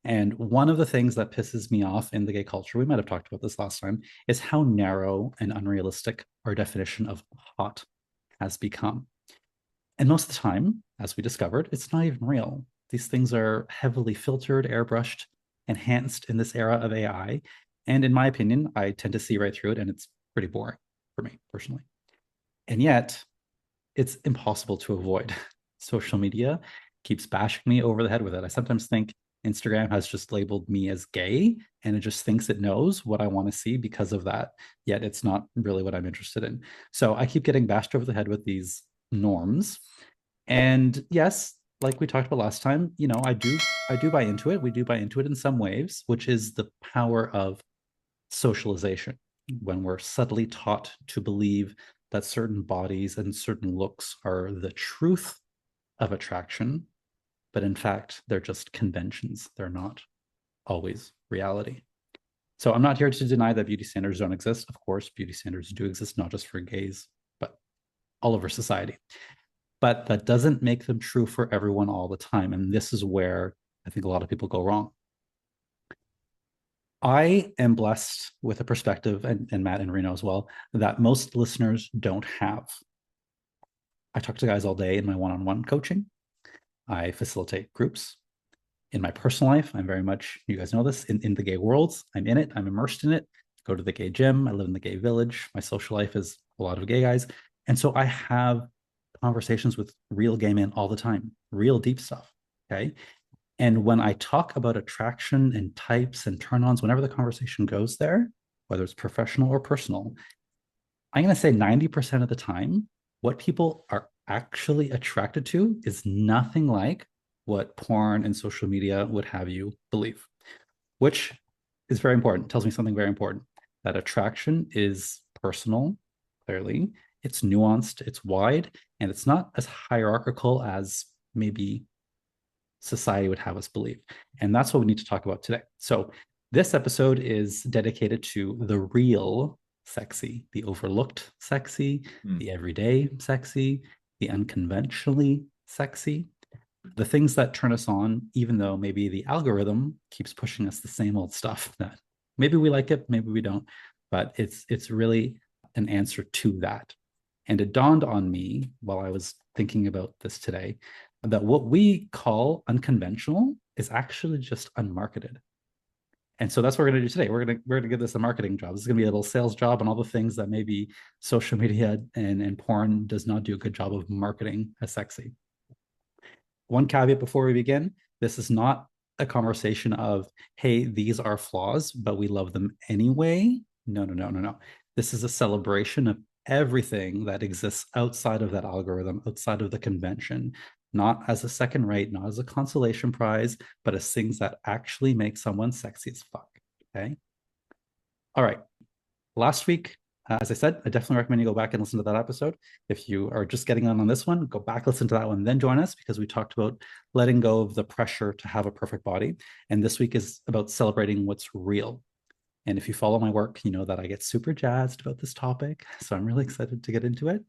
And one of the things that pisses me off in the gay culture, we might have talked about this last time, is how narrow and unrealistic our definition of hot has become. And most of the time, as we discovered, it's not even real. These things are heavily filtered, airbrushed, enhanced in this era of AI. And in my opinion, I tend to see right through it, and it's pretty boring for me personally. And yet, it's impossible to avoid. Social media keeps bashing me over the head with it. I sometimes think Instagram has just labeled me as gay and it just thinks it knows what I want to see because of that. Yet it's not really what I'm interested in. So I keep getting bashed over the head with these norms. And yes, like we talked about last time, I do buy into it. We do buy into it in some ways, which is the power of socialization. When we're subtly taught to believe that certain bodies and certain looks are the truth of attraction, but in fact, they're just conventions. They're not always reality. So I'm not here to deny that beauty standards don't exist. Of course, beauty standards do exist, not just for gays, but all over society. But that doesn't make them true for everyone all the time. And this is where I think a lot of people go wrong. I am blessed with a perspective, and Matt and Reno as well, that most listeners don't have. I talk to guys all day in my one-on-one coaching. I facilitate groups. In my personal life, I'm very much, you guys know this, in the gay world. I'm in it. I'm immersed in it. Go to the gay gym. I live in the gay village. My social life is a lot of gay guys. And so I have conversations with real gay men all the time, real deep stuff. Okay. And when I talk about attraction and types and turn ons, whenever the conversation goes there, whether it's professional or personal, I'm going to say 90% of the time, what people are actually attracted to is nothing like what porn and social media would have you believe, which is very important. It tells me something very important, that attraction is personal, clearly. It's nuanced, it's wide, and it's not as hierarchical as maybe society would have us believe. And that's what we need to talk about today. So this episode is dedicated to the real sexy, the overlooked sexy, the everyday sexy, the unconventionally sexy, the things that turn us on, even though maybe the algorithm keeps pushing us the same old stuff that maybe we like it, maybe we don't, but it's really an answer to that. And it dawned on me while I was thinking about this today that what we call unconventional is actually just unmarketed. And so that's what we're going to do today. We're going to give this a marketing job. This is going to be a little sales job and all the things that maybe social media and porn does not do a good job of marketing as sexy. One caveat before we begin, this is not a conversation of, hey, these are flaws, but we love them anyway. No. This is a celebration of everything that exists outside of that algorithm, outside of the convention, not as a second rate, not as a consolation prize, but as things that actually make someone sexy as fuck. Okay. All right. Last week, as I said, I definitely recommend you go back and listen to that episode. If you are just getting on this one, go back, listen to that one, then join us because we talked about letting go of the pressure to have a perfect body. And this week is about celebrating what's real. And if you follow my work, you know that I get super jazzed about this topic. So I'm really excited to get into it.